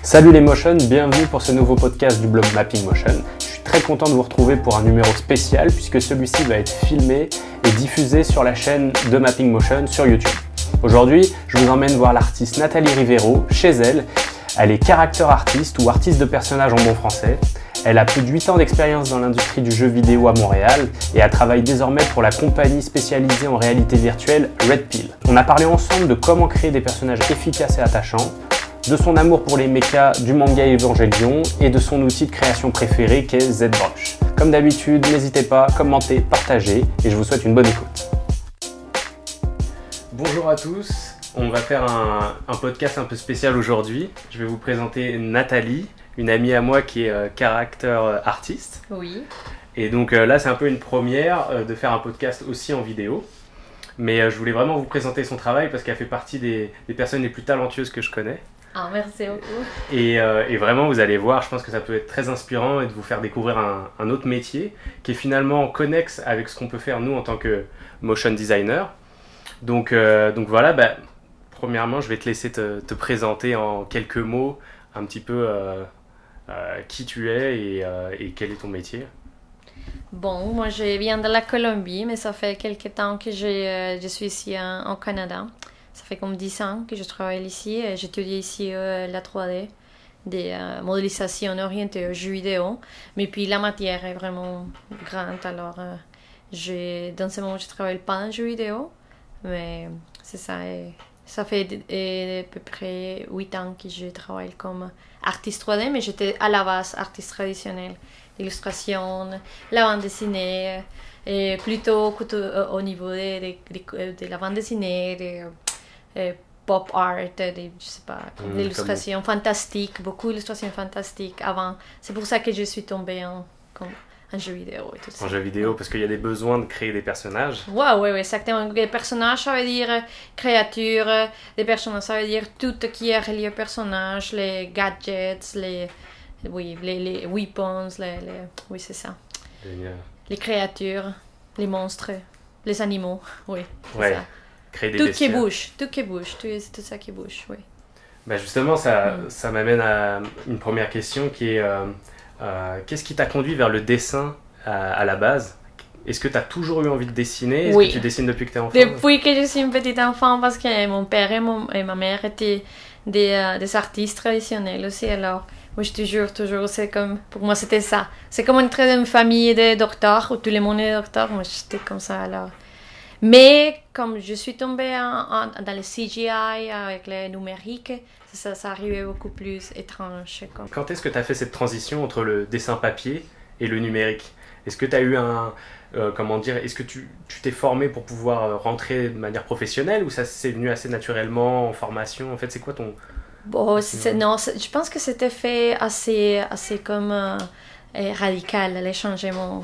Salut les Motion, bienvenue pour ce nouveau podcast du blog Mapping Motion. Je suis très content de vous retrouver pour un numéro spécial puisque celui-ci va être filmé et diffusé sur la chaîne de Mapping Motion sur YouTube. Aujourd'hui, je vous emmène voir l'artiste Nathalie Rivero chez elle. Elle est character artiste ou artiste de personnage en bon français. Elle a plus de 8 ans d'expérience dans l'industrie du jeu vidéo à Montréal et elle travaille désormais pour la compagnie spécialisée en réalité virtuelle Red Pill. On a parlé ensemble de comment créer des personnages efficaces et attachants, de son amour pour les mechas du manga Evangelion et de son outil de création préféré qu'est ZBrush. Comme d'habitude, n'hésitez pas, commentez, partagez et je vous souhaite une bonne écoute. Bonjour à tous, on va faire un podcast un peu spécial aujourd'hui. Je vais vous présenter Nathalie, une amie à moi qui est character artiste. Oui. Et donc là, c'est un peu une première de faire un podcast aussi en vidéo. Mais je voulais vraiment vous présenter son travail parce qu'elle fait partie des personnes les plus talentueuses que je connais. Ah, merci beaucoup. Et vraiment, vous allez voir, je pense que ça peut être très inspirant et de vous faire découvrir un autre métier qui est finalement connexe avec ce qu'on peut faire nous en tant que motion designer. Donc voilà, premièrement, je vais te laisser te présenter en quelques mots un petit peu qui tu es et quel est ton métier. Bon, moi je viens de la Colombie, mais ça fait quelques temps que je suis ici au Canada. Ça fait comme 10 ans que je travaille ici. J'étudie ici la 3D, des modélisations orientées aux jeux vidéo. Mais puis la matière est vraiment grande, alors dans ce moment je travaille pas en jeux vidéo, mais c'est ça. Et ça fait à peu près 8 ans que je travaille comme artiste 3D, mais j'étais à la base artiste traditionnel, l'illustration, la bande dessinée, et plutôt au niveau de la bande dessinée, pop art, je sais pas, l'illustration fantastique, beaucoup d'illustrations fantastiques avant. C'est pour ça que je suis tombée en jeu vidéo et tout ça. En jeu vidéo, parce qu'il y a des besoins de créer des personnages. Oui, exactement. Les personnages, ça veut dire créatures. Des personnages, ça veut dire tout qui est relié au personnage, les gadgets, les weapons, oui, c'est ça. Génial. Les créatures, les monstres, les animaux, oui. Ouais. Ça. Créer des Tout bestioles. qui bouge, tout ça qui bouge, oui. Justement, ça m'amène à une première question qui est qu'est-ce qui t'a conduit vers le dessin à la base? Est-ce que tu as toujours eu envie de dessiner? Est-ce Oui. que tu dessines depuis que tu es enfant? Depuis que je suis une petite enfant, parce que mon père et ma mère étaient des artistes traditionnels aussi, alors moi toujours, c'est comme, pour moi c'était ça. C'est comme entrer dans une famille de docteurs, où tout le monde est docteur, moi j'étais comme ça alors. Mais comme je suis tombée dans le CGI avec le numérique, ça arrivait beaucoup plus étrange. Quand est-ce que tu as fait cette transition entre le dessin papier et le numérique? Est-ce que tu as eu est-ce que tu t'es formé pour pouvoir rentrer de manière professionnelle ou ça c'est venu assez naturellement en formation? En fait, c'est quoi ton... Bon, non, je pense que c'était fait assez comme radical, les changements.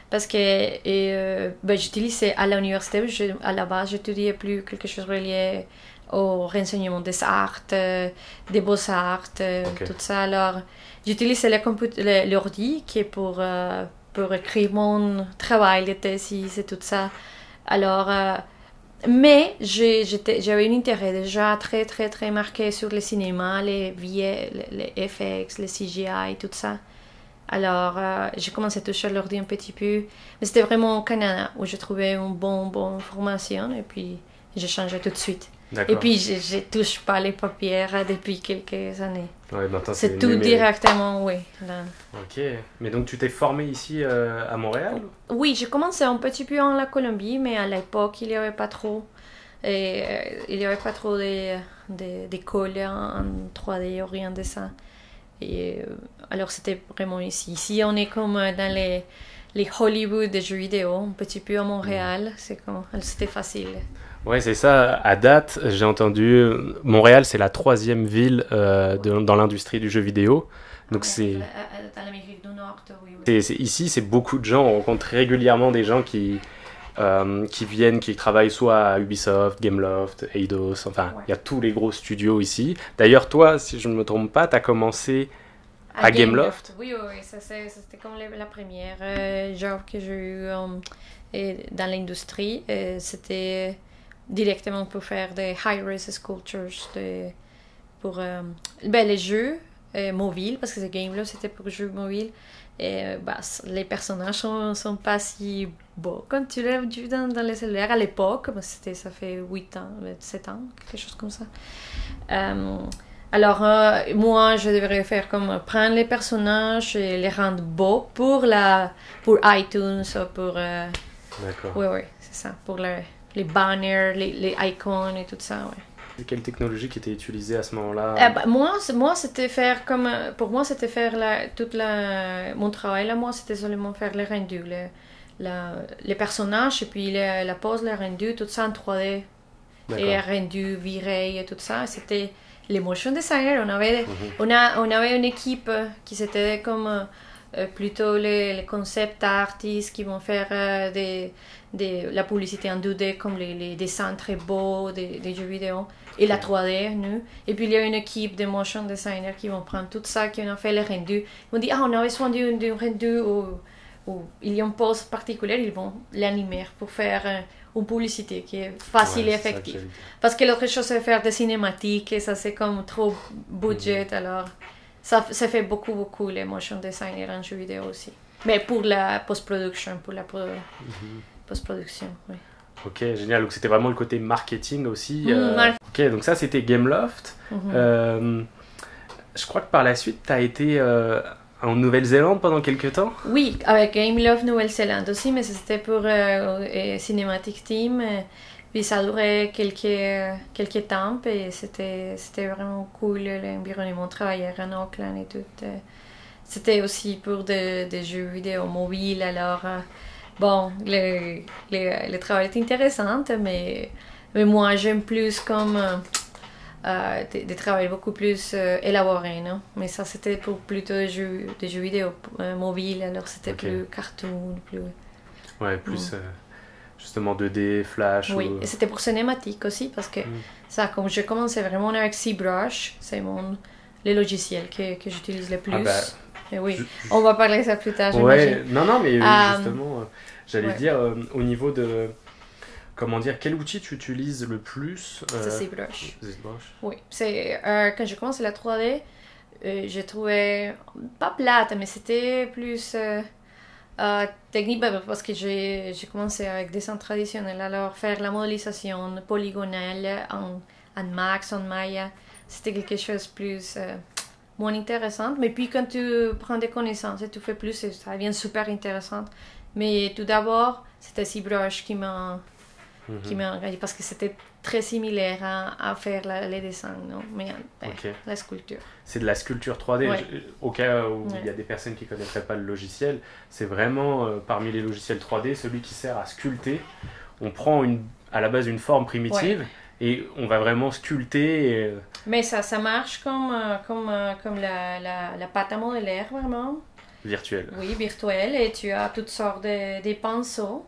Parce que j'utilisais à l'université, à la base, j'étudiais plus quelque chose relié au renseignement des arts, des beaux-arts, Okay. tout ça. Alors, j'utilisais l'ordi qui est pour écrire mon travail de thèse et tout ça. Alors, mais j'avais un intérêt déjà très, très, très marqué sur le cinéma, les FX, les CGI, tout ça. Alors, j'ai commencé à toucher l'ordi un petit peu. Mais c'était vraiment au Canada où j'ai trouvé une bonne formation. Et puis, j'ai changé tout de suite. D'accord. Et puis, je ne touche pas les papiers depuis quelques années. Ouais, maintenant, c'est tout numérique. directement, oui. Là. Ok. Mais donc, tu t'es formé ici à Montréal? Oui, j'ai commencé un petit peu en la Colombie, mais à l'époque, il n'y avait pas trop. Il n'y avait pas trop d'écoles en 3D ou rien de ça. Et alors c'était vraiment ici. Ici on est comme dans les Hollywood des jeux vidéo, un petit peu à Montréal, c'était facile. Ouais, c'est ça. À date, j'ai entendu, Montréal c'est la 3e ville dans l'industrie du jeu vidéo. Donc c'est... Dans l'Amérique du Nord, oui. Ici, c'est beaucoup de gens. On rencontre régulièrement des gens qui viennent, qui travaillent soit à Ubisoft, Gameloft, Eidos, enfin, il y a tous les gros studios ici. D'ailleurs, toi, si je ne me trompe pas, tu as commencé à Gameloft? Oui, c'était comme la première job que j'ai eu dans l'industrie. C'était directement pour faire des high-res sculptures pour les jeux mobile, parce que ce game-là, c'était pour jeu mobile. Et les personnages sont pas si beaux quand tu l'as vu dans les cellulaires à l'époque. Ça fait 8 ans, 7 ans, quelque chose comme ça. Alors, moi, je devrais faire comme prendre les personnages et les rendre beaux pour iTunes, pour... D'accord. Oui, c'est ça, pour les banners, les icônes et tout ça, ouais. Quelle technologie qui était utilisée à ce moment-là? Moi, c'était faire comme... Pour moi, c'était faire mon travail, là, moi, c'était seulement faire les rendus, les personnages, et puis la pose, les rendus, tout ça en 3D. D'accord. Et les rendus virés et tout ça. C'était les motion designers. On avait une équipe qui c'était comme plutôt les concept artists qui vont faire la publicité en 2D, comme les dessins très beaux des jeux vidéo. Et la 3D, nous. Et puis il y a une équipe de motion designers qui vont prendre tout ça, qui ont fait les rendus. Ils vont dire, on a besoin d'un rendu où il y a une pose particulière, ils vont l'animer pour faire une publicité qui est facile et effective. Parce que l'autre chose, c'est faire des cinématiques, et ça c'est comme trop budget, alors ça fait beaucoup les motion designers en jeu vidéo aussi. Mais pour la post-production, post-production, oui. Ok, génial. Donc c'était vraiment le côté marketing aussi. Ok, donc ça c'était Gameloft. Je crois que par la suite, tu as été en Nouvelle-Zélande pendant quelques temps. Oui, avec Gameloft Nouvelle-Zélande aussi, mais c'était pour Cinematic Team. Puis ça durait quelques temps, et c'était vraiment cool, l'environnement, travailler en Auckland et tout. C'était aussi pour des jeux vidéo mobiles, alors... Bon, le travail est intéressant, mais moi j'aime plus comme des travails beaucoup plus élaborés, non? Mais ça c'était pour plutôt des jeux vidéo mobiles, alors c'était plus cartoon, plus... Ouais, plus justement 2D, Flash. Oui, et c'était pour cinématique aussi, parce que ça, comme je commençais vraiment avec ZBrush, c'est le logiciel que j'utilise le plus. Et oui, on va parler de ça plus tard, j'imagine. Non, mais justement, j'allais dire, au niveau de... Comment dire, quel outil tu utilises le plus? C'est ZBrush. ZBrush. Oui, c'est quand j'ai commencé la 3D, j'ai trouvé, pas plate, mais c'était plus technique, parce que j'ai commencé avec des dessins traditionnels, alors faire la modélisation polygonale en Max, en Maya, c'était quelque chose de plus... moins intéressante, mais puis quand tu prends des connaissances et tu fais plus, ça devient super intéressant. Mais tout d'abord, c'était ZBrush qui m'a engagé, parce que c'était très similaire à faire les dessins, non? Mais la sculpture. C'est de la sculpture 3D. Au cas où il y a des personnes qui ne connaîtraient pas le logiciel, c'est vraiment parmi les logiciels 3D celui qui sert à sculpter. On prend à la base une forme primitive. Et on va vraiment sculpter. Mais ça marche comme la pâte à modeler, vraiment. Virtuelle. Oui, virtuelle. Et tu as toutes sortes des pinceaux,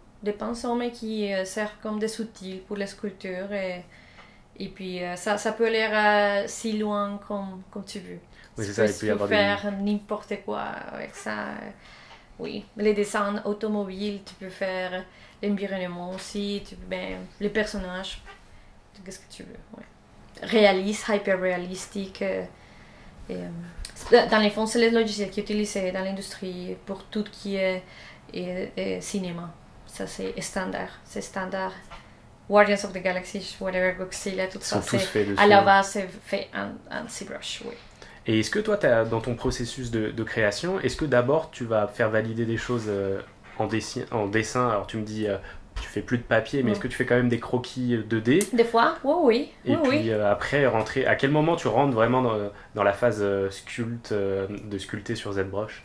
mais qui servent comme des outils pour la sculpture. Et puis, ça peut aller si loin comme tu veux. Oui, c'est ça. Tu peux faire n'importe quoi avec ça. Oui, les dessins automobiles, tu peux faire l'environnement aussi, les personnages. Qu'est-ce que tu veux, réaliste, hyper réalistique. Dans les fonds, c'est les logiciels qui sont utilisés dans l'industrie pour tout qui est cinéma. Ça, c'est standard. C'est standard. Guardians of the Galaxy, whatever, Godzilla, tout ça, à la base, c'est fait en ZBrush, oui. Et est-ce que toi, dans ton processus de création, est-ce que d'abord, tu vas faire valider des choses en dessin? Alors, tu me dis... tu fais plus de papier, mais est-ce que tu fais quand même des croquis 2D? Des fois, oui. Et puis après, à quel moment tu rentres vraiment dans la phase de sculpter sur ZBrush?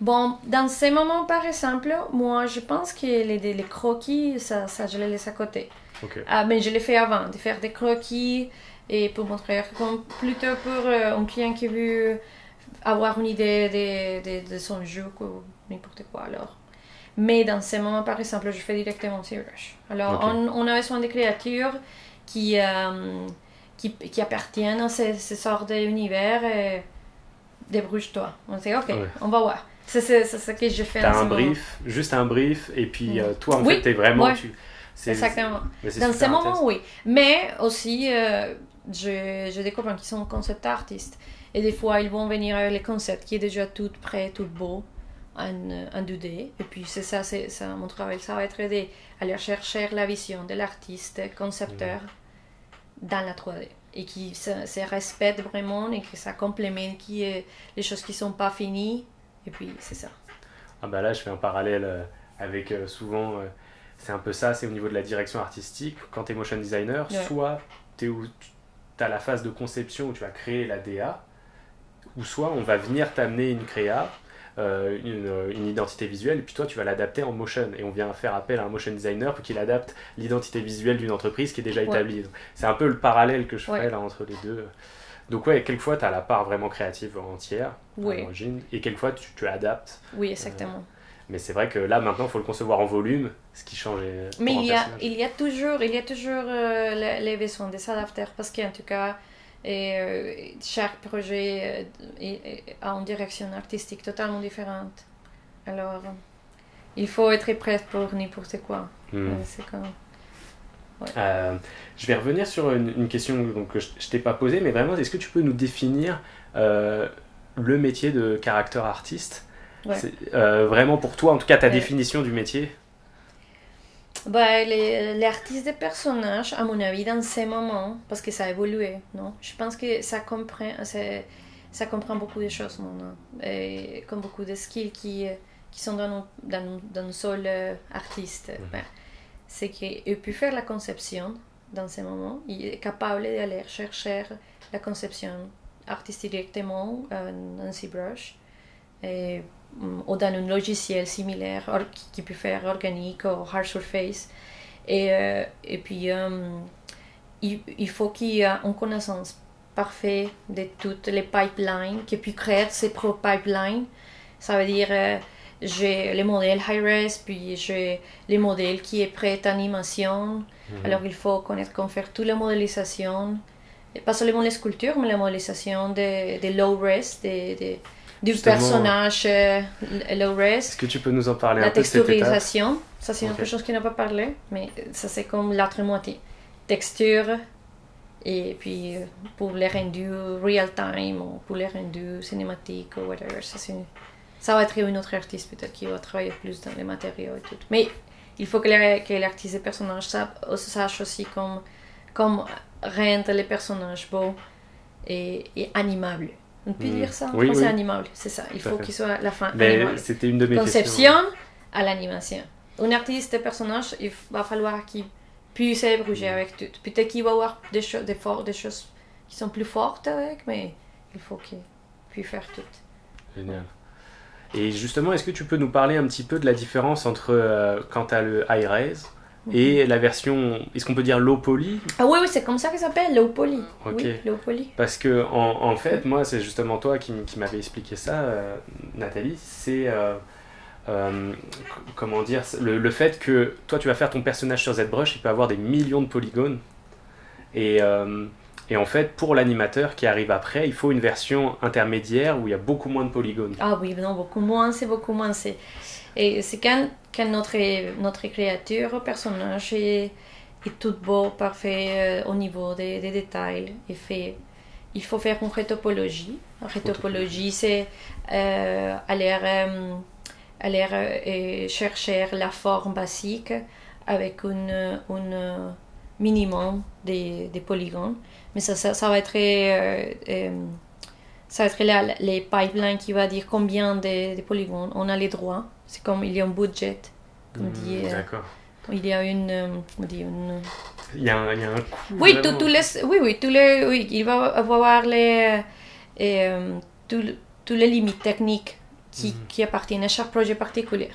Bon, dans ces moments, par exemple, moi, je pense que les croquis, ça je les laisse à côté. Okay. Mais je les fais avant, de faire des croquis, et pour montrer, plutôt pour un client qui veut avoir une idée de son jeu, n'importe quoi, alors. Mais dans ces moments, par exemple, je fais directement ZBrush. Alors, on a besoin de créatures qui appartiennent à ce sorte d'univers. Débrouille-toi. On dit, on va voir. C'est ce que je fais. T'as un brief, juste un brief, et puis toi, en fait, t'es vraiment... Exactement. Dans ces moments, oui. Mais aussi, je découvre qu'ils sont concept artistes. Et des fois, ils vont venir avec les concepts qui est déjà tout prêt, tout beau, en 2D. Et puis, c'est ça, mon travail. Ça va être d'aller chercher la vision de l'artiste concepteur dans la 3D. Et qui se respecte vraiment et que ça complémente les choses qui ne sont pas finies. Et puis, c'est ça. Ah bah là, je fais un parallèle avec souvent, c'est un peu ça, c'est au niveau de la direction artistique. Quand tu es motion designer, soit tu as la phase de conception où tu vas créer la DA, ou soit on va venir t'amener une créa, une identité visuelle, et puis toi tu vas l'adapter en motion, et on vient faire appel à un motion designer pour qu'il adapte l'identité visuelle d'une entreprise qui est déjà établie. Donc, c'est un peu le parallèle que je fais là entre les deux. Donc ouais, quelquefois tu as la part vraiment créative entière, à l'origine, et quelquefois tu adaptes. Oui, exactement. Mais c'est vrai que là maintenant il faut le concevoir en volume, ce qui change. Mais il y a toujours les besoins de s'adapter, parce qu'en tout cas chaque projet a une direction artistique totalement différente. Alors, il faut être prêt pour n'importe quoi. C'est comme... je vais revenir sur une question que je t'ai pas posée, mais vraiment, est-ce que tu peux nous définir le métier de character artist? Vraiment pour toi, en tout cas, ta définition du métier? Les artistes de personnages, à mon avis, dans ces moments, parce que ça a évolué, non? Je pense que ça comprend beaucoup de choses maintenant, et comme beaucoup de skills qui sont dans un seul artiste. C'est qu'il peut faire la conception dans ces moments, il est capable d'aller chercher la conception artistique directement dans ZBrush, ou dans un logiciel similaire qui peut faire organique ou hard surface. Et puis il faut qu'il y ait une connaissance parfaite de toutes les pipelines, qu'il puisse créer ses propres pipelines. Ça veut dire j'ai les modèles high-res, puis j'ai les modèles qui est prêt à animation. Alors il faut connaître comment faire toute la modélisation, pas seulement les sculptures, mais la modélisation de low-res, du personnage low-res. Est-ce que tu peux nous en parler un peu de cette étape? La texturisation, ça c'est une chose qu'on n'a pas parlé, mais ça c'est comme l'autre moitié. Texture, et puis pour les rendus real-time, ou pour les rendus cinématiques, ou whatever. Ça va être une autre artiste peut-être qui va travailler plus dans les matériaux et tout. Mais il faut que l'artiste des personnages sache aussi comme rendre les personnages beaux et animables. On peut dire ça? Oui, c'est animable, c'est ça. Il faut qu'il soit la fin animable. C'était une de mes conception à l'animation. Un artiste de personnage, il va falloir qu'il puisse bouger avec tout. Peut-être qu'il va avoir des choses qui sont plus fortes avec, mais il faut qu'il puisse faire tout. Génial. Et justement, est-ce que tu peux nous parler un petit peu de la différence entre quand tu as le high-res et la version, est-ce qu'on peut dire low poly? Ah oui, c'est comme ça que ça s'appelle, low poly. Okay. Oui, low poly. Parce que en fait, moi, c'est justement toi qui m'avais expliqué ça, Nathalie. C'est comment dire, le fait que toi, tu vas faire ton personnage sur ZBrush, il peut avoir des millions de polygones. Et en fait, pour l'animateur qui arrive après, il faut une version intermédiaire où il y a beaucoup moins de polygones. Ah oui, non, beaucoup moins. Et c'est quand notre créature, personnage est tout beau, parfait au niveau des détails. Il faut faire une rétopologie. La rétopologie, c'est aller chercher la forme basique avec un minimum des polygones. Mais ça va être les pipelines qui va dire combien de polygones on a les droits. C'est comme il y a un budget, comme dit. D'accord. Il y a il y a un coût. Oui, il va avoir toutes les limites techniques qui appartiennent à chaque projet particulier.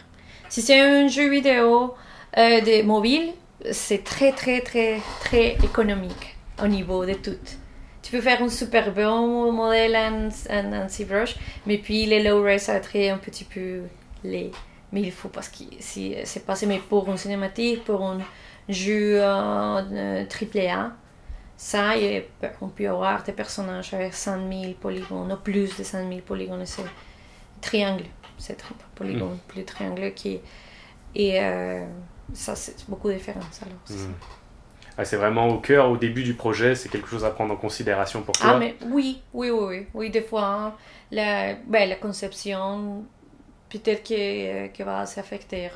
Si c'est un jeu vidéo de mobile, c'est très très très très économique au niveau de tout. Tu peux faire un super bon modèle en ZBrush, mais puis les low-res ça va être un petit peu laid. Mais il faut, parce que si c'est pas mais pour une cinématique, pour un jeu AAA, ça, on peut avoir des personnages avec 100 000 polygones, ou plus de 100 000 polygones. C'est triangle, c'est polygone, plus triangle qui... Et ça, c'est beaucoup de différence. Alors, Ah, c'est vraiment au cœur, au début du projet, c'est quelque chose à prendre en considération pour toi? Ah, mais oui, des fois, la conception, peut-être que va s'affecter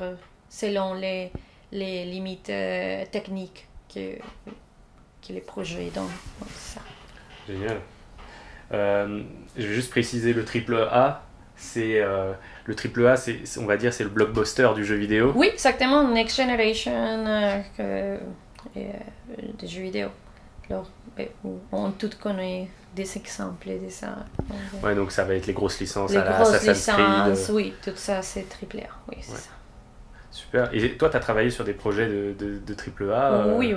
selon les limites techniques que les projets donnent. Ouais, c'est ça. Génial. Je vais juste préciser le triple A. Le triple A, on va dire, c'est le blockbuster du jeu vidéo. Oui, exactement, Next Generation des jeux vidéo. Alors, on tout connaît des exemples de ça. Ouais, donc ça va être les grosses licences Les à la grosses Assassin's licences, Creed. oui, tout ça c'est triple A, oui, c'est Ouais. ça. Super. Et toi, tu as travaillé sur des projets de triple A. Oui.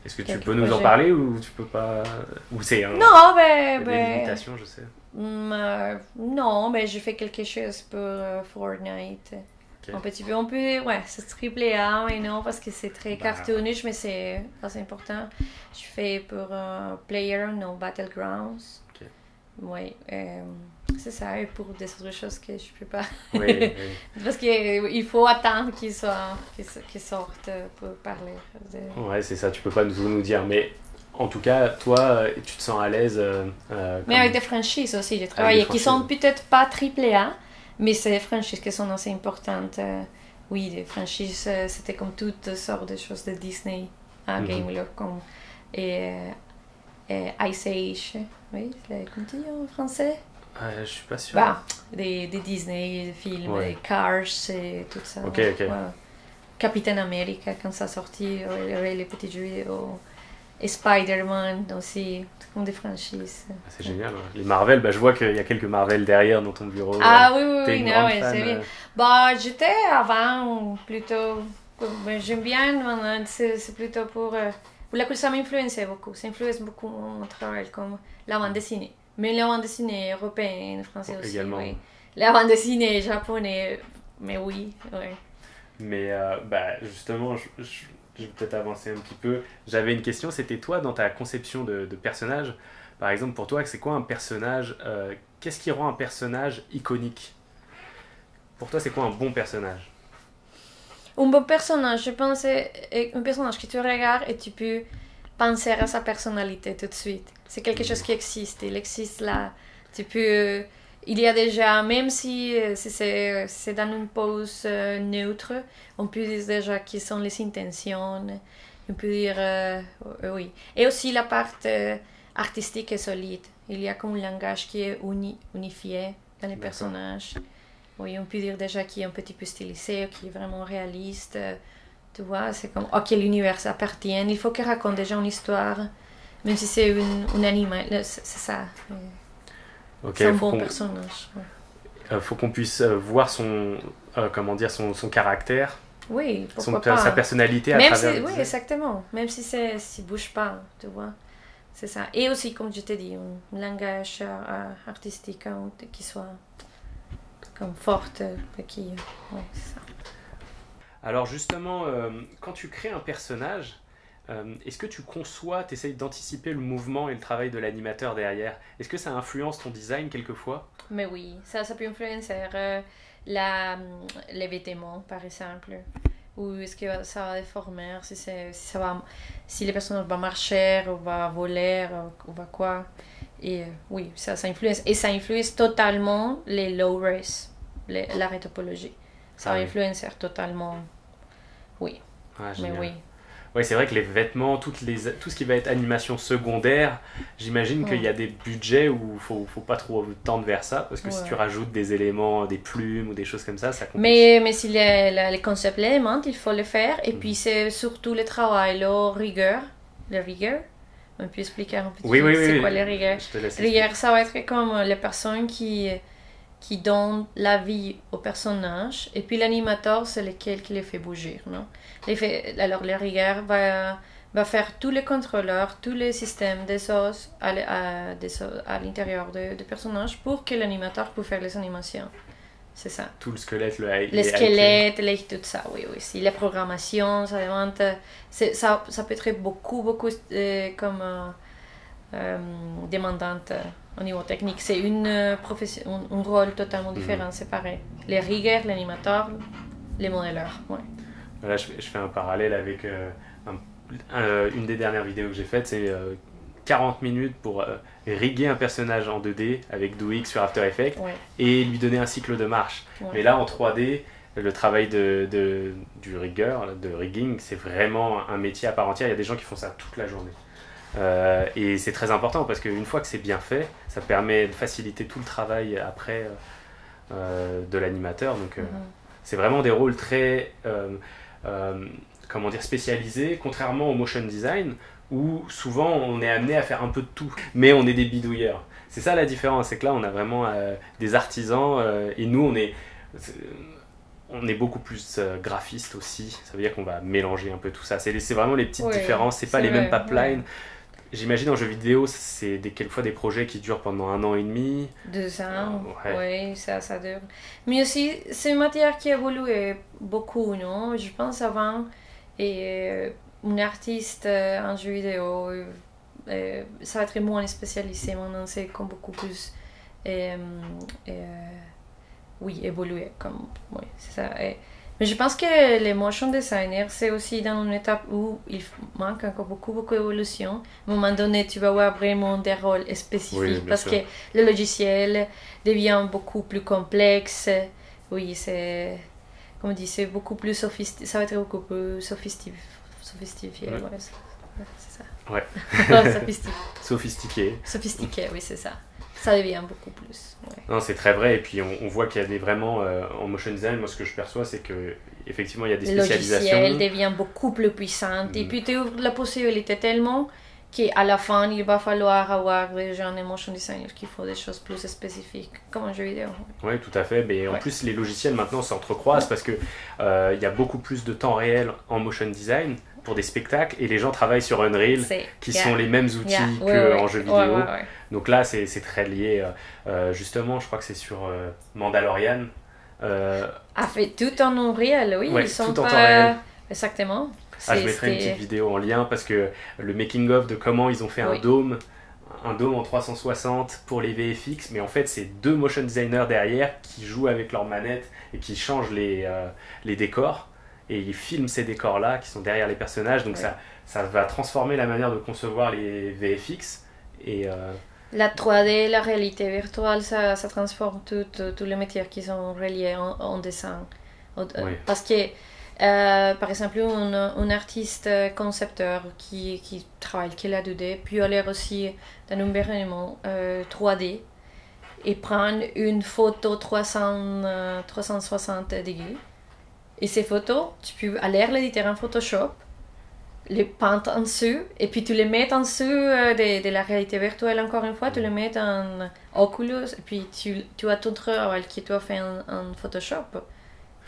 Est-ce que tu Quelques peux nous en projets. parler ou tu peux pas? Ou c'est un. Non, Il y a des ben, limitations, je sais. non, mais j'ai fait quelque chose pour Fortnite. Ok. Un petit peu, ouais, c'est triple A, mais non, parce que c'est très Bah. cartoonish, mais c'est assez important. Je fais pour PlayerUnknown's Battlegrounds. Ok. Oui, c'est ça, et pour des autres choses que je peux pas. Oui. Parce qu'il faut attendre qu'ils sortent pour parler. Ouais, c'est ça, tu peux pas nous dire. Mais en tout cas, toi, tu te sens à l'aise. Mais avec des franchises aussi, j'ai travaillé, qui sont peut-être pas triple A, mais c'est des franchises qui sont assez importantes. Oui, des franchises, c'était comme toutes sortes de choses de Disney à Gameloft, comme Ice Age, oui, comment tu dis en français? Je suis pas sûr. Bah, des Disney, des films, Ouais. des Cars et tout ça. Ok. Ouais. Captain America, quand ça a sorti, les petits jeux vidéo. Et Spider-Man aussi, comme des franchises. C'est génial. Ouais. Les Marvel, je vois qu'il y a quelques Marvel derrière dans ton bureau. Ah T'es oui, une non, grande ouais, fan, c'est bien. Bah, j'étais avant plutôt. J'aime bien, maintenant, c'est plutôt pour. Ça m'influence beaucoup. Ça influence beaucoup mon travail, comme la bande dessinée. Mais la bande dessinée européenne, française aussi. Également. Oui. La bande dessinée japonaise, mais oui. Mais justement, je vais peut-être avancer un petit peu. J'avais une question, c'était toi, dans ta conception de personnage, par exemple, pour toi, c'est quoi un personnage qu'est-ce qui rend un personnage iconique? Pour toi, c'est quoi un bon personnage? Un bon personnage, je pense, c'est un personnage que tu regardes et tu peux penser à sa personnalité tout de suite. C'est quelque chose qui existe, il existe là. Tu peux, il y a déjà, même si c'est dans une pose neutre, on peut dire déjà quelles sont les intentions, on peut dire, oui. Et aussi la partie artistique est solide. Il y a comme un langage qui est unifié dans les personnages. Oui, on peut dire déjà qu'il est un petit peu stylisé, qu'il est vraiment réaliste. Tu vois, c'est comme à quel univers ça appartient. Il faut qu'il raconte déjà une histoire, même si c'est un animal. C'est ça. Okay, c'est un bon personnage. Ouais. Faut qu'on puisse voir son caractère. Oui, pourquoi pas. Sa personnalité à même travers. Oui, exactement. Même si s'il bouge pas, tu vois. C'est ça. Et aussi, comme je t'ai dit, un langage artistique qui soit comme forte, qui... Ouais, c'est ça. Alors justement, quand tu crées un personnage, est-ce que tu conçois, tu essayes d'anticiper le mouvement et le travail de l'animateur derrière? Est-ce que ça influence ton design quelquefois? Mais oui, ça peut influencer les vêtements, par exemple. Ou est-ce que ça va déformer, si les personnages vont marcher, ou vont voler, ou va quoi. Et oui, ça influence. Et ça influence totalement les low-res, la topologie. Ça va influencer totalement. Oui. Ah, mais oui. Ouais, c'est vrai que les vêtements, tout ce qui va être animation secondaire, j'imagine qu'il y a des budgets où faut pas trop tendre vers ça, parce que si tu rajoutes des éléments, des plumes ou des choses comme ça complique. Mais si les concepts l'élément, il faut le faire. Et puis c'est surtout le travail, la rigueur. On peut expliquer un petit peu c'est quoi les rigueurs. Rigueur, ça va être comme les personnes qui donnent la vie au personnage, et puis l'animateur, c'est lequel qui les fait bouger, non? Alors le rigueur va faire tous les contrôleurs, tous les systèmes des os à l'intérieur du personnage pour que l'animateur puisse faire les animations. C'est ça. Tout le squelette, les squelettes, tout ça, oui. Si la programmation, ça demande... Ça peut être beaucoup comme demandante au niveau technique. C'est un rôle totalement différent, séparé. Les rigueurs, l'animateur, les modéleurs, ouais. Là, je fais un parallèle avec une des dernières vidéos que j'ai faites, c'est 40 minutes pour riguer un personnage en 2D avec DoX sur After Effects et lui donner un cycle de marche. Mais là, en 3D, le travail du rigueur, de rigging, c'est vraiment un métier à part entière. Il y a des gens qui font ça toute la journée. Et c'est très important parce qu'une fois que c'est bien fait, ça permet de faciliter tout le travail après de l'animateur. Donc c'est vraiment des rôles très comment dire, spécialisés, contrairement au motion design où souvent on est amené à faire un peu de tout, mais on est des bidouilleurs. C'est ça la différence, c'est que là on a vraiment des artisans et nous on est beaucoup plus graphiste aussi. Ça veut dire qu'on va mélanger un peu tout ça. C'est vraiment les petites différences, c'est pas les mêmes pipelines. J'imagine en jeu vidéo, c'est quelquefois des projets qui durent pendant 1 an et demi. 2 ans, oui, ça dure. Mais aussi, c'est une matière qui évolue beaucoup, non? Je pense avant, un artiste en jeu vidéo, ça va être moins spécialisé. Maintenant, c'est comme beaucoup plus évoluer. C'est ça. Mais je pense que les motion designers, c'est aussi dans une étape où il manque encore beaucoup d'évolution. À un moment donné, tu vas avoir vraiment des rôles spécifiques parce que le logiciel devient beaucoup plus complexe. Oui, c'est, comme on dit, c'est beaucoup plus sophistiqué. Ça va être beaucoup plus sophistiqué. C'est ça. Ouais. Sophistiqué. Sophistiqué, oui, c'est ça. Ça devient beaucoup plus. Non, c'est très vrai. Et puis on voit qu'il y a vraiment en motion design, moi ce que je perçois, c'est que effectivement il y a des spécialisations. Le logiciel devient beaucoup plus puissant. Et puis tu ouvres la possibilité tellement qu'à la fin il va falloir avoir des gens de motion designers qui font des choses plus spécifiques, comme un jeu vidéo. Oui, tout à fait. Mais en plus les logiciels maintenant s'entrecroisent parce que il y a beaucoup plus de temps réel en motion design pour des spectacles et les gens travaillent sur Unreal qui sont les mêmes outils qu'en jeu vidéo. Donc là c'est très lié. Justement, je crois que c'est sur Mandalorian. Fait tout en Unreal, oui. Ouais, ils sont tout en pas... temps réel. Exactement. Je mettrai une petite vidéo en lien parce que le making of de comment ils ont fait un dôme en 360 pour les VFX, mais en fait c'est 2 motion designers derrière qui jouent avec leurs manettes et qui changent les décors et ils filment ces décors là qui sont derrière les personnages, donc ça va transformer la manière de concevoir les VFX et la 3D, la réalité virtuelle, ça transforme tous les métiers qui sont reliés en dessin. Parce que par exemple, un artiste concepteur qui travaille que la 2D peut aller aussi dans un environnement 3D et prendre une photo 360 degrés. Et ces photos, tu peux aller l'éditer en Photoshop, les peindre en dessous, et puis tu les mets en dessous de la réalité virtuelle encore une fois, tu les mets en Oculus, et puis tu as ton travail qui tu as fait en Photoshop.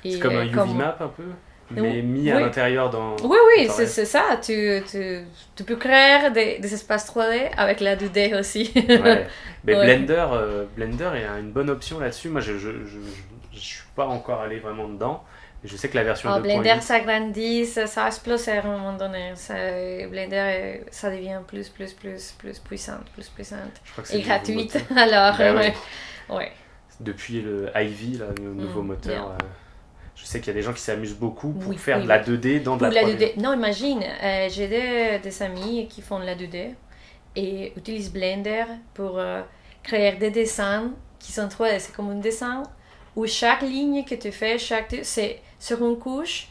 C'est comme un UV map un peu, mais mis à l'intérieur dans... Oui, c'est ça. Tu peux créer des espaces 3D avec la 2D aussi. Mais Blender est une bonne option là-dessus. Moi, je suis pas encore allé vraiment dedans. Je sais que la version 2.8... Blender s'agrandit, ça explose à un moment donné. Blender, ça devient plus puissante. Je crois que c'est et gratuite. Alors, depuis le Ivy, là, le nouveau moteur... Je sais qu'il y a des gens qui s'amusent beaucoup pour faire de la 2D dans de la 3D. Non, imagine, j'ai des amis qui font de la 2D et utilisent Blender pour créer des dessins qui sont 3D. C'est comme un dessin où chaque ligne que tu fais, c'est sur une couche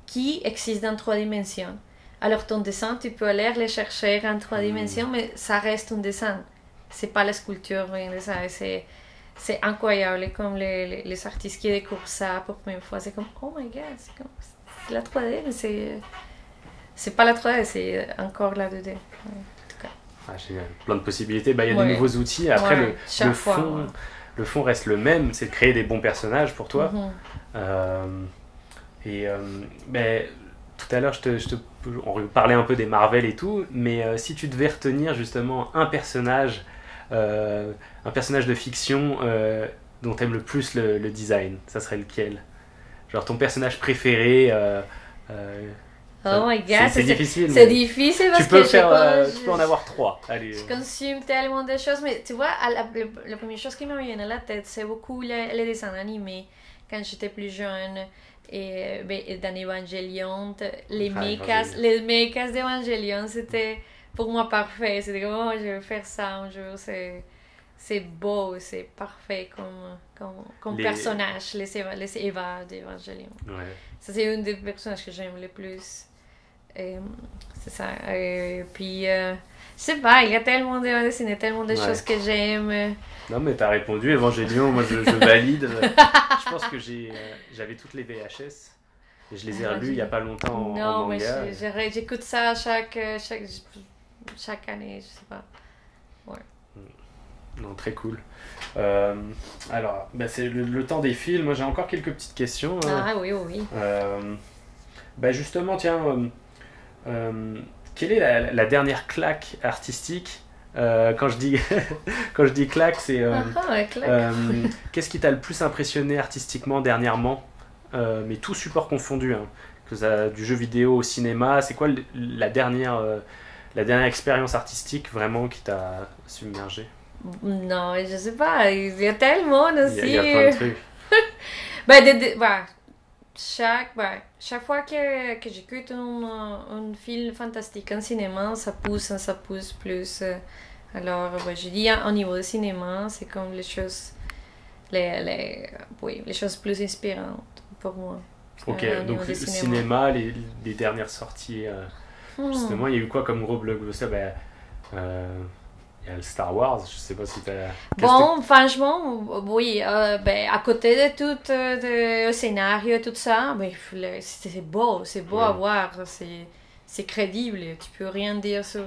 qui existe dans 3 dimensions. Alors ton dessin, tu peux aller le chercher en 3 dimensions, mais ça reste un dessin. C'est pas la sculpture, rien de ça. C'est incroyable, comme les artistes qui découvrent ça pour la première fois. C'est comme, oh my god, c'est la 3D, mais c'est pas la 3D, c'est encore la 2D. En tout cas. Génial. Plein de possibilités. Il y a de nouveaux outils. Après, le fond reste le même, c'est de créer des bons personnages pour toi. Mais tout à l'heure, on parlait un peu des Marvel et tout, mais si tu devais retenir justement un personnage de fiction dont t'aimes le plus le design, ça serait lequel? Genre ton personnage préféré Oh my god, c'est difficile. C'est difficile parce tu peux que tu peux en avoir 3. Allez. Je consomme tellement de choses, mais tu vois, la première chose qui me vient à la tête, c'est beaucoup les dessins animés. Quand j'étais plus jeune, et dans Evangelion, les mechas d'Evangelion, c'était pour moi parfait. C'était comme, oh, je vais faire ça un jour, c'est beau, c'est parfait comme personnage, les Eva d'Evangelion. Ouais. Ça, c'est une des personnages que j'aime le plus. C'est ça. Puis, je sais pas, il y a tellement de dessins, tellement de choses que j'aime. Non, mais t'as répondu, Evangelion, moi je valide. Je pense que j'avais toutes les VHS et je les ai relus il y a pas longtemps en manga. Non, mais j'écoute ça chaque année, je sais pas. Ouais. Non, très cool. Alors, c'est le temps des films. Moi, j'ai encore quelques petites questions. Ah oui. Justement, tiens, quelle est la dernière claque artistique quand je dis claque, c'est qu'est-ce qui t'a le plus impressionné artistiquement dernièrement, mais tout support confondu, hein, que ça, du jeu vidéo au cinéma, c'est quoi la dernière expérience artistique vraiment qui t'a submergé? Non, je sais pas, il y a tellement aussi. Il y a plein de trucs. Chaque fois que j'écoute un film fantastique en cinéma, ça pousse plus. Alors, je dis au niveau du cinéma, c'est comme les choses plus inspirantes pour moi. Ok, donc le cinéma, les dernières sorties, justement, il y a eu quoi comme gros blockbuster? Il y a le Star Wars, je sais pas si t'as... Bon, franchement, oui, à côté de tout le scénario et tout ça, c'est beau à voir, c'est crédible, tu peux rien dire sur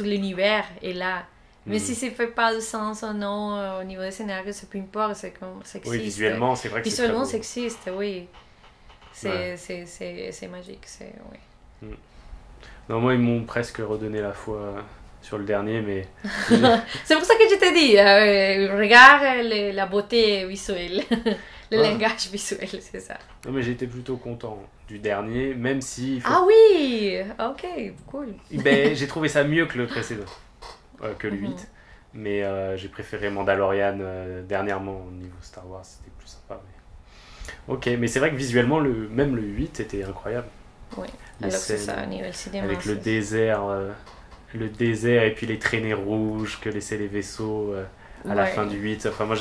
l'univers, et là, mais si ça fait pas de sens ou non, au niveau du scénario, ça peu importe, c'est comme ça existe. Oui, visuellement, c'est vrai que visuellement, ça existe, oui. C'est magique, oui. Non, moi, ils m'ont presque redonné la foi sur le dernier, mais... C'est pour ça que je t'ai dit, regarde la beauté visuelle, le langage visuel, c'est ça. Non, mais j'étais plutôt content du dernier, même si... Ah oui, ok, cool. J'ai trouvé ça mieux que le précédent, que le 8, mais j'ai préféré Mandalorian dernièrement au niveau Star Wars, c'était plus sympa. Mais... Ok, mais c'est vrai que visuellement, même le 8 était incroyable. Oui, alors c'est ça, au niveau cinéma. Avec le désert et puis les traînées rouges que laissaient les vaisseaux à la fin du 8. Enfin, moi,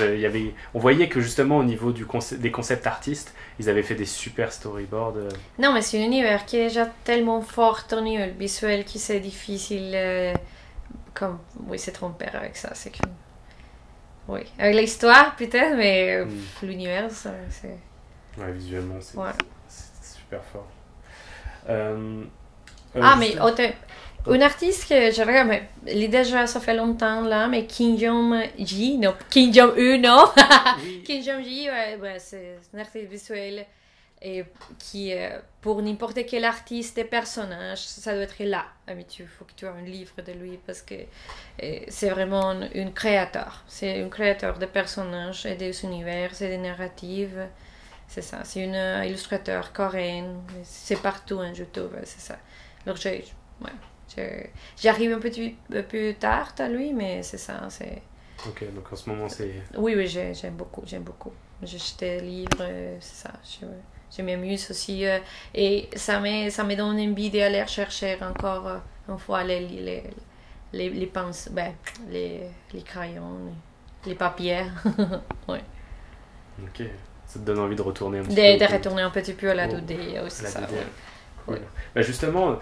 on voyait que justement au niveau des concepts artistes, ils avaient fait des super storyboards. Non, mais c'est un univers qui est déjà tellement fort au niveau visuel que c'est difficile. C'est tromper avec ça. C'est que... Oui, avec l'histoire peut-être, mais l'univers, c'est... Ouais, visuellement, c'est super fort. Mais un artiste que je regarde, il est déjà, ça fait longtemps là, mais Kim Jong-un, non. Kim Jong-ji, c'est un artiste visuel et qui, pour n'importe quel artiste et personnage, ça doit être là. Mais il faut que tu aies un livre de lui parce que c'est vraiment un créateur. C'est un créateur de personnages et des univers et des narratives. C'est ça, c'est un illustrateur coréen. C'est partout en YouTube, c'est ça. Alors j'arrive un peu tard à lui, mais c'est ça. Ok, donc en ce moment c'est... Oui, j'aime beaucoup. J'ai acheté des livres, c'est ça. Je m'amuse aussi. Et ça me donne envie d'aller chercher encore une fois les pinces, les crayons, les papiers. Ouais. Ok, ça te donne envie de retourner un petit peu. De retourner un petit peu à la 2D aussi, ça. Cool. Justement,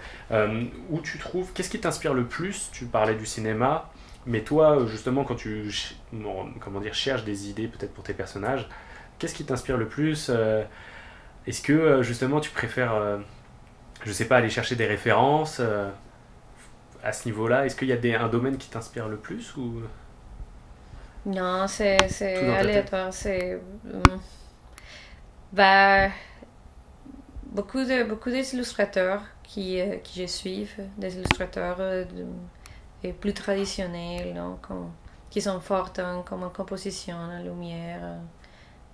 où tu trouves, qu'est-ce qui t'inspire le plus? Tu parlais du cinéma, mais toi, justement, quand tu cherches des idées peut-être pour tes personnages, qu'est-ce qui t'inspire le plus? Est-ce que, justement, tu préfères, je sais pas, aller chercher des références à ce niveau-là? Est-ce qu'il y a un domaine qui t'inspire le plus ou... Non, c'est aléatoire, c'est... Beaucoup d'illustrateurs qui je suis, des illustrateurs plus traditionnels, non, qui sont forts comme en composition, en lumière.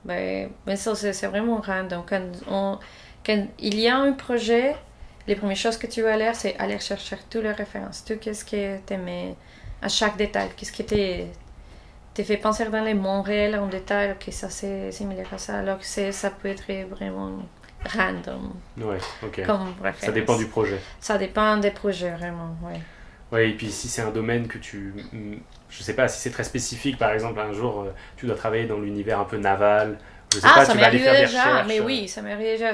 Mais ça, c'est vraiment random. Quand il y a un projet, les premières choses que tu vas lire, c'est aller chercher toutes les références, tout ce que tu aimais, à chaque détail, qu'est-ce qui te fait penser dans les mondes réels en détail, que ça c'est similaire à ça, alors que ça peut être vraiment random. Ouais, ok. Comme référence. Ça dépend du projet. Ça dépend des projets, vraiment, ouais. Ouais, et puis si c'est un domaine que je sais pas, si c'est très spécifique, par exemple, un jour, tu dois travailler dans l'univers un peu naval, je sais pas, ça tu vas aller faire des déjà, recherches. mais oui, ça m'arrive déjà.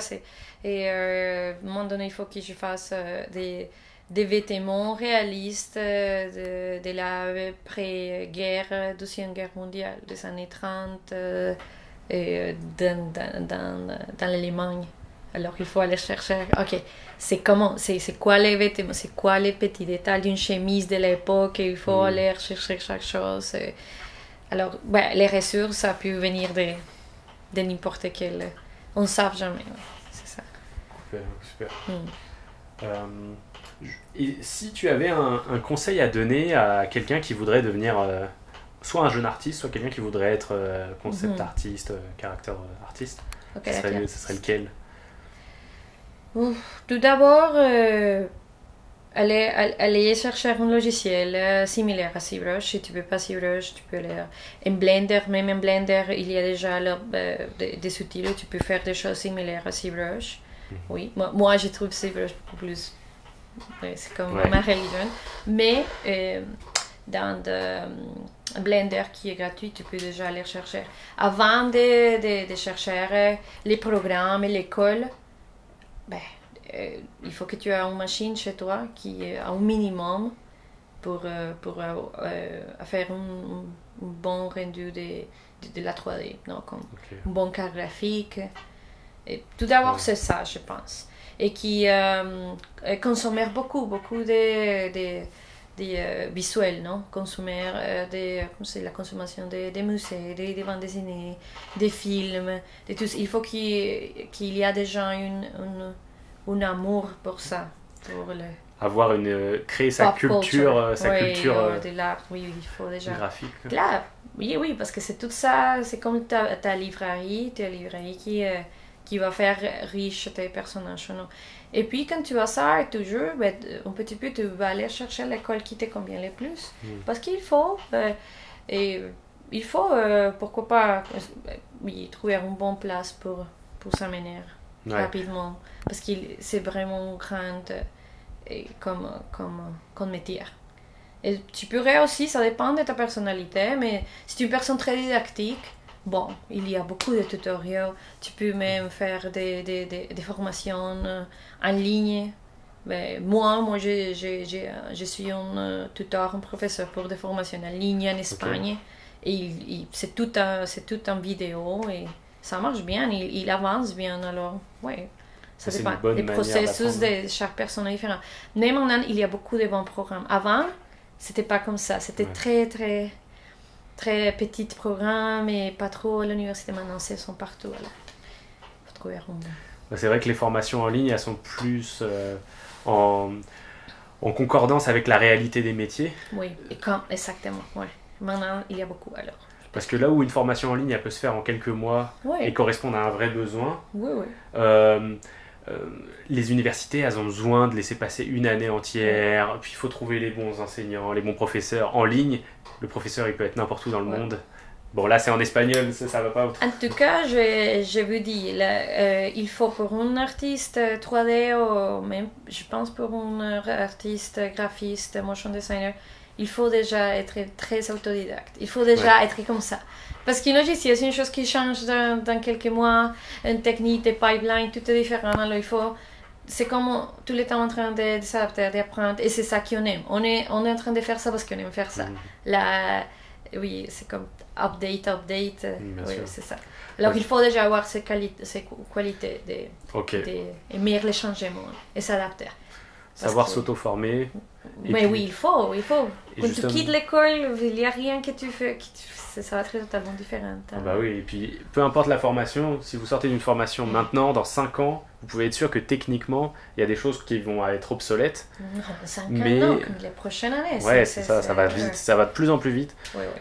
Et à un moment donné, il faut que je fasse des vêtements réalistes de la pré-guerre, Deuxième Guerre mondiale, des années 30, dans l'Allemagne. Alors il faut aller chercher, ok, c'est quoi les vêtements, c'est quoi les petits détails d'une chemise de l'époque, et il faut aller chercher chaque chose. Alors, les ressources, ça peut venir de n'importe quel. On ne sait jamais, c'est ça. Super. Et si tu avais un conseil à donner à quelqu'un qui voudrait devenir soit un jeune artiste, soit quelqu'un qui voudrait être concept artiste, character artiste, ce serait lequel? Tout d'abord, aller chercher un logiciel similaire à ZBrush. Si tu ne peux pas ZBrush, tu peux aller en Blender. Même en Blender, il y a déjà des outils où tu peux faire des choses similaires à ZBrush. Oui, moi je trouve ZBrush beaucoup plus... c'est comme ma religion. Mais dans Blender qui est gratuit, tu peux déjà aller chercher. Avant de chercher les programmes et l'école, il faut que tu aies une machine chez toi qui est un minimum pour faire un bon rendu de la 3D, non, comme une bonne carte graphique. Et tout d'abord, c'est ça, je pense. Et qui consomme beaucoup de visuels, non? Consommer c'est la consommation des musées, des bandes dessinées, des films, de tout. Il faut qu'il y a déjà un amour pour ça, avoir créer sa culture, de l'art, oui, il faut déjà graphique. Là, oui, parce que c'est tout ça, c'est comme ta librairie qui va faire riche tes personnages, non? Et puis quand tu as ça, toujours, un petit peu, tu vas aller chercher l'école qui te convient le plus. Parce qu'il faut, pourquoi pas, trouver une bonne place pour s'amener rapidement. Parce que c'est vraiment grand comme métier. Et tu pourrais aussi, ça dépend de ta personnalité, mais si tu es une personne très didactique, bon, il y a beaucoup de tutoriels. Tu peux même faire des formations en ligne. Mais moi je suis un tuteur, un professeur pour des formations en ligne en Espagne. Et c'est tout en vidéo et ça marche bien, il avance bien. Alors, ça dépend. Les processus de chaque personne est différent. Mais maintenant, il y a beaucoup de bons programmes. Avant, c'était pas comme ça. C'était très, très... très petits programmes et pas trop à l'université. Maintenant, ils sont partout. Alors, faut trouver un... C'est vrai que les formations en ligne, elles sont plus en concordance avec la réalité des métiers. Oui, exactement. Ouais. Maintenant, il y a beaucoup alors. Parce que là où une formation en ligne, elle peut se faire en quelques mois et correspondre à un vrai besoin, les universités, elles ont besoin de laisser passer une année entière, puis il faut trouver les bons enseignants, les bons professeurs en ligne. Le professeur, il peut être n'importe où dans le monde. Bon, là, c'est en espagnol, ça va pas. En tout cas, je vous dis, il faut pour un artiste 3D, ou même, je pense pour un artiste graphiste, motion designer, il faut déjà être très autodidacte. Il faut déjà être comme ça. Parce qu'une logiciel, c'est une chose qui change dans quelques mois, une technique, des pipelines, tout est différent. Alors, il faut... C'est comme tout le temps en train de s'adapter, d'apprendre. Et c'est ça qu'on aime. On est en train de faire ça parce qu'on aime faire ça. Oui, c'est comme update. C'est ça. Alors, il faut déjà avoir ces qualités d'aimer les changements et s'adapter. Savoir s'auto-former. Mais oui, il faut. Quand tu quittes l'école, il n'y a rien que tu fais. Ça va être totalement différent. Bah oui, et puis peu importe la formation, si vous sortez d'une formation maintenant, dans 5 ans, vous pouvez être sûr que techniquement, il y a des choses qui vont être obsolètes. Non, 5 ans, non, comme les prochaines années. Ouais, c'est ça va vite, ça va de plus en plus vite.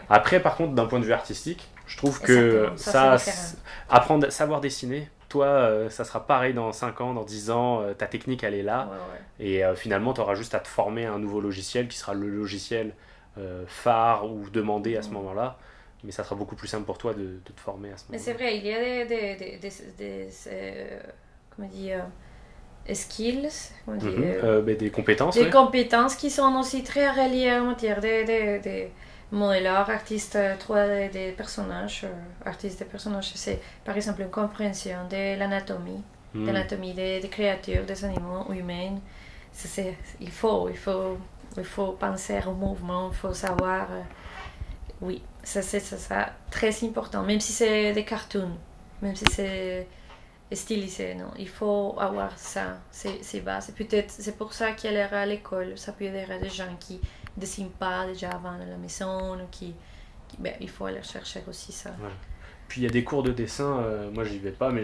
Après, par contre, d'un point de vue artistique, je trouve que savoir dessiner, toi, ça sera pareil dans 5 ans, dans 10 ans, ta technique elle est là. Et finalement, tu auras juste à te former à un nouveau logiciel qui sera le logiciel phare ou demandé à ce moment-là. Mais ça sera beaucoup plus simple pour toi de te former à ce moment-là. Mais c'est vrai, il y a comment dire, skills, des compétences. Des compétences qui sont aussi très reliées en matière de modélage, artiste 3D des personnages. Artiste des personnages, c'est par exemple une compréhension de l'anatomie, des créatures, des animaux humains. Il faut penser au mouvement, il faut savoir. Oui, c'est ça, très important, même si c'est des cartoons, même si c'est stylisé, non, il faut avoir ça, c'est base. Peut-être c'est pour ça qu'il y a à l'école, ça peut aider à des gens qui ne dessinent pas déjà avant à la maison, il faut aller chercher aussi ça. Ouais. Puis il y a des cours de dessin, moi j'y vais pas, mais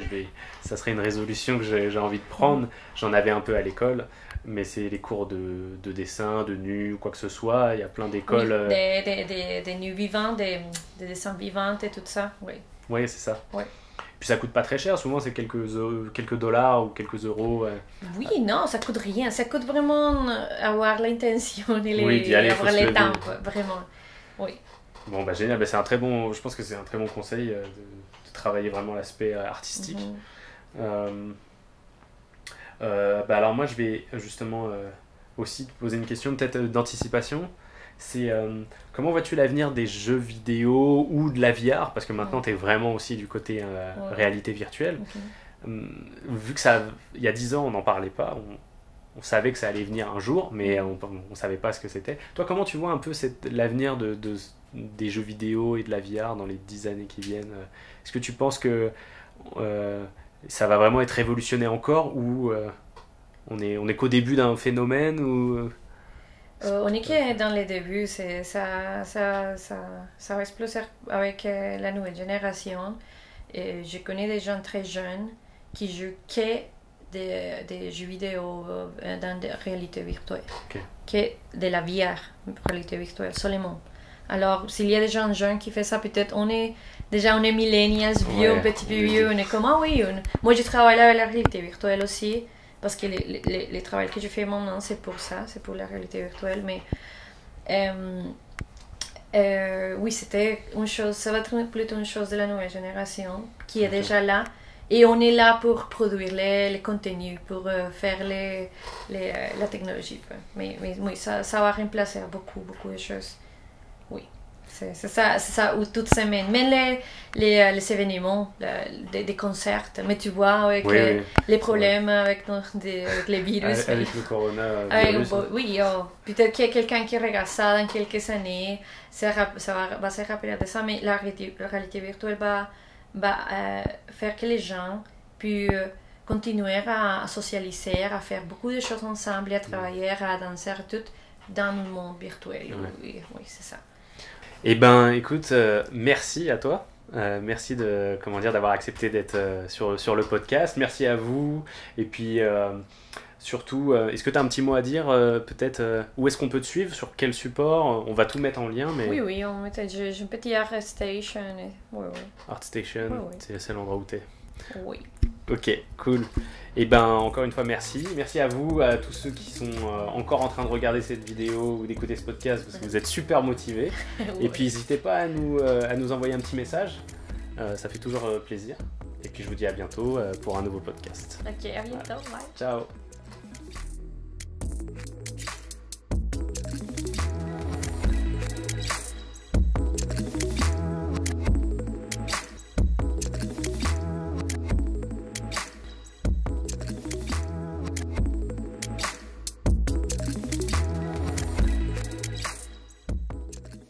ça serait une résolution que j'ai envie de prendre. J'en avais un peu à l'école, mais c'est les cours de dessin, de nu, quoi que ce soit. Il y a plein d'écoles. Oui, des nus vivants, des dessins vivants et tout ça, oui. Oui, c'est ça. Oui. Puis ça coûte pas très cher, souvent c'est quelques dollars ou quelques euros. Oui, non, ça coûte rien. Ça coûte vraiment avoir l'intention et avoir les temps, vraiment. Oui. Bon, bah génial, c'est un très bon, je pense que c'est un très bon conseil de travailler vraiment l'aspect artistique. Alors moi je vais justement aussi te poser une question peut-être d'anticipation. C'est comment vois-tu l'avenir des jeux vidéo ou de la VR, parce que maintenant tu es vraiment aussi du côté réalité virtuelle. Vu que il y a 10 ans on n'en parlait pas, on savait que ça allait venir un jour, mais on savait pas ce que c'était. Toi, comment tu vois un peu l'avenir des jeux vidéo et de la VR dans les 10 années qui viennent? Est-ce que tu penses que ça va vraiment être révolutionné encore, ou on est qu'au début d'un phénomène, ou... On est que dans les débuts, ça va exploser avec la nouvelle génération. Et je connais des gens très jeunes qui jouent que des jeux vidéo dans la réalité virtuelle, que de la VR, réalité virtuelle seulement. Alors, s'il y a des gens jeunes qui font ça, peut-être on est millennials, vieux, un petit peu vieux, on est comme, moi je travaille avec la réalité virtuelle aussi, parce que le travail que je fais maintenant, c'est pour ça, c'est pour la réalité virtuelle, mais oui, c'était une chose, ça va être plutôt une chose de la nouvelle génération, qui est déjà là, et on est là pour produire les contenus, pour faire la technologie. Mais oui, ça va remplacer beaucoup de choses. Oui, c'est ça où toute semaine. Même les événements, des concerts, mais tu vois, avec les problèmes avec les virus. Avec le corona. Oui, peut-être qu'il y a quelqu'un qui regarde ça dans quelques années, ça va se rappeler de ça, mais la réalité virtuelle va faire que les gens puissent continuer à socialiser, à faire beaucoup de choses ensemble, à travailler, à danser, tout dans le monde virtuel. Oui, c'est ça. Eh ben, écoute, merci à toi. Merci d'avoir accepté d'être sur le podcast. Merci à vous. Et puis, surtout, est-ce que tu as un petit mot à dire, peut-être, où est-ce qu'on peut te suivre, sur quel support? On va tout mettre en lien. Mais... Oui, j'ai un petit ArtStation. ArtStation, c'est l'endroit où tu es. Oui. Ok, cool. Et ben, encore une fois, merci. Merci à vous, à tous ceux qui sont encore en train de regarder cette vidéo ou d'écouter ce podcast, parce que vous êtes super motivés. Et puis, n'hésitez pas à nous envoyer un petit message. Ça fait toujours plaisir. Et puis, je vous dis à bientôt pour un nouveau podcast. Ok, à bientôt. Voilà. Ciao.